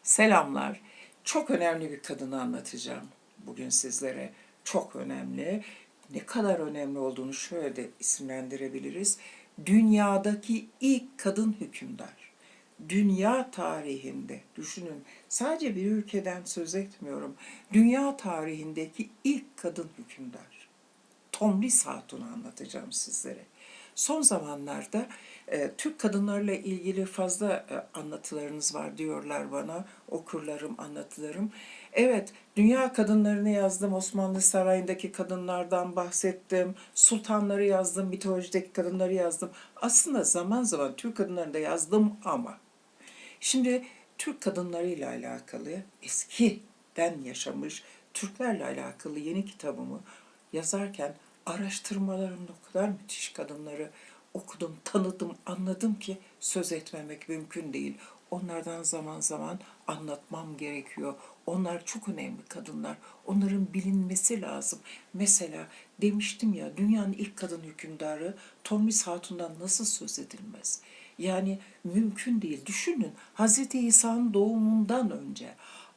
Selamlar. Çok önemli bir kadını anlatacağım bugün sizlere. Çok önemli. Ne kadar önemli olduğunu şöyle de isimlendirebiliriz. Dünyadaki ilk kadın hükümdar. Dünya tarihinde, düşünün, sadece bir ülkeden söz etmiyorum. Dünya tarihindeki ilk kadın hükümdar. Tomris Hatun'u anlatacağım sizlere. Son zamanlarda Türk kadınlarla ilgili fazla anlatılarınız var diyorlar bana, okurlarım, anlatılarım. Evet, dünya kadınlarını yazdım, Osmanlı Sarayı'ndaki kadınlardan bahsettim, sultanları yazdım, mitolojideki kadınları yazdım. Aslında zaman zaman Türk kadınlarını da yazdım ama şimdi Türk kadınlarıyla alakalı eskiden yaşamış Türklerle alakalı yeni kitabımı yazarken araştırmalarımda o kadar müthiş kadınları okudum, tanıdım, anladım ki söz etmemek mümkün değil. Onlardan zaman zaman anlatmam gerekiyor. Onlar çok önemli kadınlar. Onların bilinmesi lazım. Mesela demiştim ya, dünyanın ilk kadın hükümdarı Tomris Hatun'dan nasıl söz edilmez? Yani mümkün değil. Düşünün, Hazreti İsa'nın doğumundan önce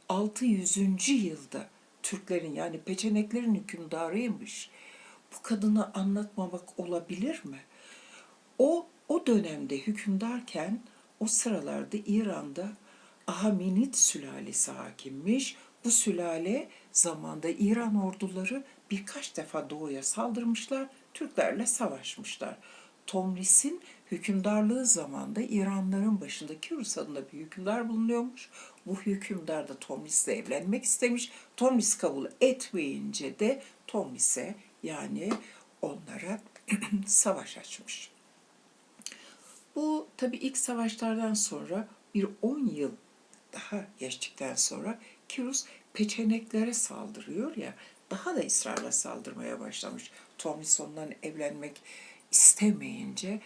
600. yılda Türklerin, yani Peçeneklerin hükümdarıymış. Bu kadını anlatmamak olabilir mi? O dönemde hükümdarken o sıralarda İran'da Ahamenid sülalesi hakimmiş. Bu sülale zamanda İran orduları birkaç defa doğuya saldırmışlar, Türklerle savaşmışlar. Tomris'in hükümdarlığı zamanında İranların başında Kirus adında bir hükümdar bulunuyormuş. Bu hükümdar da Tomris'le evlenmek istemiş. Tomris kabul etmeyince de Tomris'e, yani onlara savaş açmış. Bu tabii ilk savaşlardan sonra bir 10 yıl daha geçtikten sonra Kirus Peçeneklere saldırıyor ya, daha da ısrarla saldırmaya başlamış. Tomris ondan evlenmek istemeyince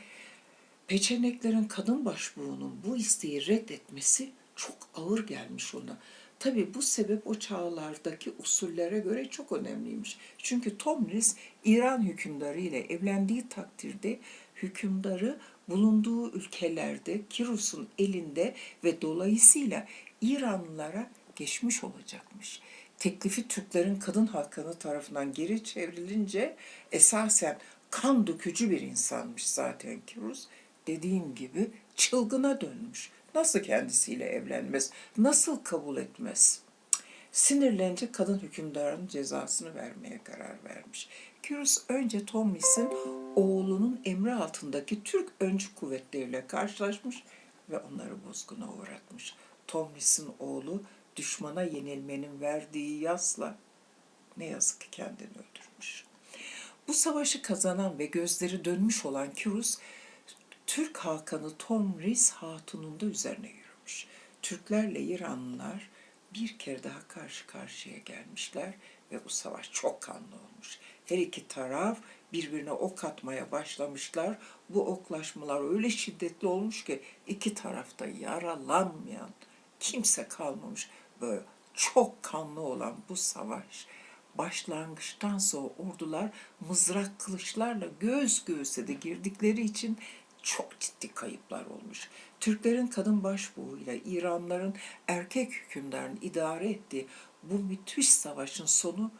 Peçeneklerin kadın başbuğunun bu isteği reddetmesi çok ağır gelmiş ona. Tabii bu sebep o çağlardaki usullere göre çok önemliymiş. Çünkü Tomris İran hükümdarı ile evlendiği takdirde hükümdarı bulunduğu ülkelerde Kirus'un elinde ve dolayısıyla İranlılara geçmiş olacakmış. Teklifi Türklerin kadın hakanı tarafından geri çevrilince esasen kan dökücü bir insanmış zaten Kirus. Dediğim gibi çılgına dönmüş. Nasıl kendisiyle evlenmez? Nasıl kabul etmez? Sinirlenince kadın hükümdarın cezasını vermeye karar vermiş. Kyrus önce Tomris'in oğlunun emri altındaki Türk öncü kuvvetleriyle karşılaşmış ve onları bozguna uğratmış. Tomris'in oğlu düşmana yenilmenin verdiği yasla ne yazık ki kendini öldürmüş. Bu savaşı kazanan ve gözleri dönmüş olan Kyrus, Türk Hakanı Tomris Hatun'un da üzerine yürümüş. Türklerle İranlılar bir kere daha karşı karşıya gelmişler ve bu savaş çok kanlı olmuş. Her iki taraf birbirine ok atmaya başlamışlar. Bu oklaşmalar öyle şiddetli olmuş ki iki tarafta yaralanmayan kimse kalmamış. Böyle çok kanlı olan bu savaş başlangıçtan sonra ordular mızrak kılıçlarla göğüs göğüse de girdikleri için çok ciddi kayıplar olmuş. Türklerin kadın başbuğuyla İranlıların erkek hükümdarını idare ettiği bu müthiş savaşın sonu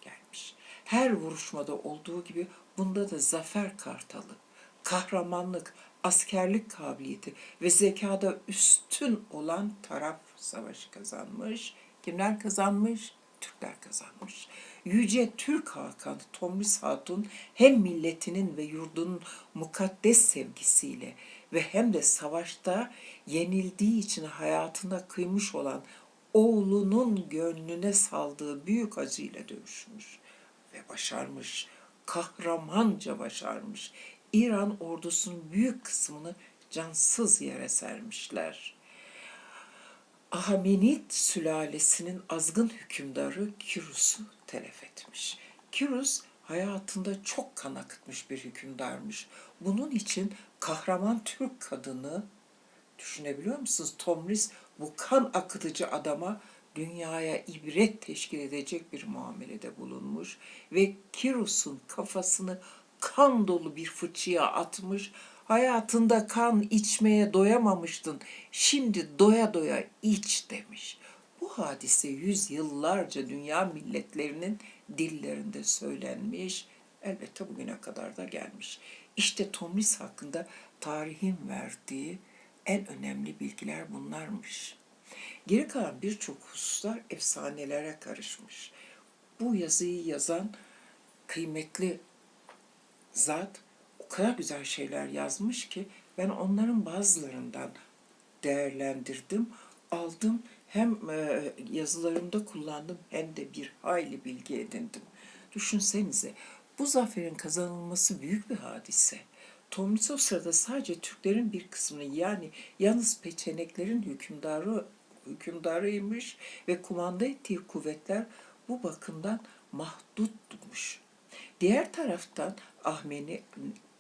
gelmiş. Her vuruşmada olduğu gibi bunda da zafer kartalı, kahramanlık, askerlik kabiliyeti ve zekada üstün olan taraf savaşı kazanmış. Kimler kazanmış? Türkler kazanmış. Yüce Türk Hakanı Tomris Hatun hem milletinin ve yurdunun mukaddes sevgisiyle ve hem de savaşta yenildiği için hayatına kıymış olan oğlunun gönlüne saldığı büyük acıyla dövüşmüş ve başarmış. Kahramanca başarmış. İran ordusunun büyük kısmını cansız yere sermişler. Ahamenid sülalesinin azgın hükümdarı Kirus'u telef etmiş. Kirus hayatında çok kan akıtmış bir hükümdarmış. Bunun için kahraman Türk kadını, düşünebiliyor musunuz? Tomris bu kan akıtıcı adama dünyaya ibret teşkil edecek bir muamelede bulunmuş ve Kirus'un kafasını kan dolu bir fıçıya atmış. Hayatında kan içmeye doyamamıştın. Şimdi doya doya iç demiş. Bu hadise yüzyıllarca dünya milletlerinin dillerinde söylenmiş. Elbette bugüne kadar da gelmiş. İşte Tomris hakkında tarihin verdiği en önemli bilgiler bunlarmış. Geri kalan birçok hususlar efsanelere karışmış. Bu yazıyı yazan kıymetli zat o kadar güzel şeyler yazmış ki ben onların bazılarından değerlendirdim, aldım. Hem yazılarımda kullandım hem de bir hayli bilgi edindim. Düşünsenize, bu zaferin kazanılması büyük bir hadise. Tomris o sırada sadece Türklerin bir kısmını, yani yalnız peçeneklerin hükümdarıymış ve kumanda ettiği kuvvetler bu bakımdan mahdutmuş. Diğer taraftan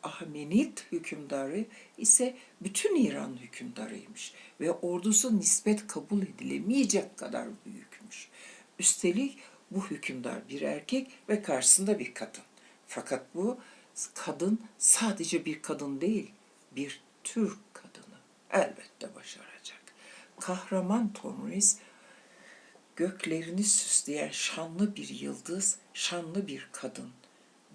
Ahmenid hükümdarı ise bütün İran hükümdarıymış ve ordusu nispet kabul edilemeyecek kadar büyükmüş. Üstelik bu hükümdar bir erkek ve karşısında bir kadın. Fakat bu kadın sadece bir kadın değil, bir Türk kadını. Elbette başaracak. Kahraman Tomris göklerini süsleyen şanlı bir yıldız, şanlı bir kadın.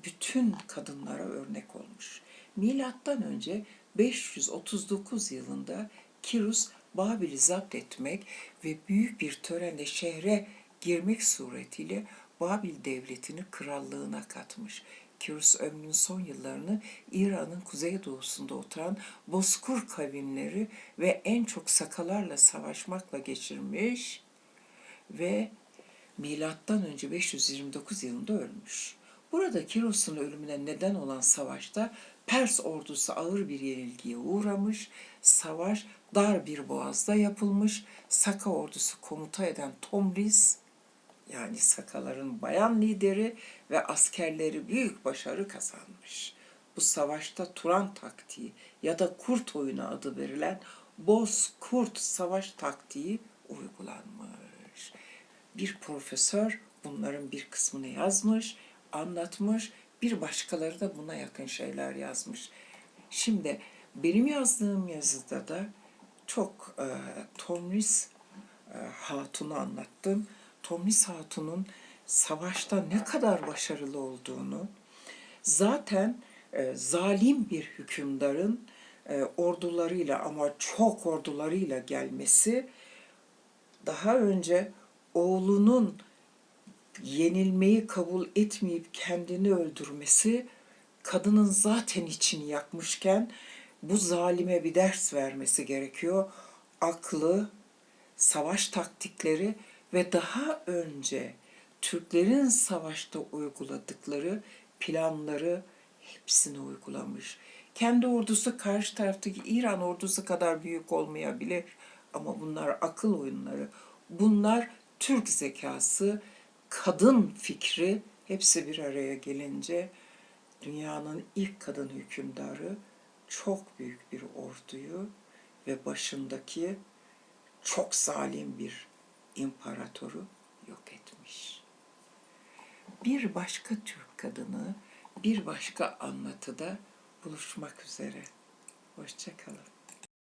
Bütün kadınlara örnek olmuş. Milattan önce 539 yılında Kirus Babil'i zapt etmek ve büyük bir törenle şehre girmek suretiyle Babil devletini krallığına katmış. Kirus ömrünün son yıllarını İran'ın kuzeydoğusunda oturan Bozkır kavimleri ve en çok Sakalarla savaşmakla geçirmiş ve milattan önce 529 yılında ölmüş. Burada Kiros'un ölümüne neden olan savaşta Pers ordusu ağır bir yenilgiye uğramış, savaş dar bir boğazda yapılmış, Saka ordusu komuta eden Tomris, yani Sakaların bayan lideri ve askerleri büyük başarı kazanmış. Bu savaşta Turan taktiği ya da kurt oyunu adı verilen Bozkurt savaş taktiği uygulanmış. Bir profesör bunların bir kısmını yazmış, anlatmış, bir başkaları da buna yakın şeyler yazmış. Şimdi benim yazdığım yazıda da çok Tomris Hatun'u anlattım. Tomris Hatun'un savaşta ne kadar başarılı olduğunu, zaten zalim bir hükümdarın ordularıyla, ama çok ordularıyla gelmesi, daha önce oğlunun yenilmeyi kabul etmeyip kendini öldürmesi, kadının zaten içini yakmışken bu zalime bir ders vermesi gerekiyor. Aklı, savaş taktikleri ve daha önce Türklerin savaşta uyguladıkları planları hepsini uygulamış. Kendi ordusu karşı taraftaki İran ordusu kadar büyük olmayabilir ama bunlar akıl oyunları. Bunlar Türk zekası, kadın fikri, hepsi bir araya gelince dünyanın ilk kadın hükümdarı çok büyük bir orduyu ve başındaki çok zalim bir imparatoru yok etmiş. Bir başka Türk kadını, bir başka anlatıda buluşmak üzere. Hoşça kalın.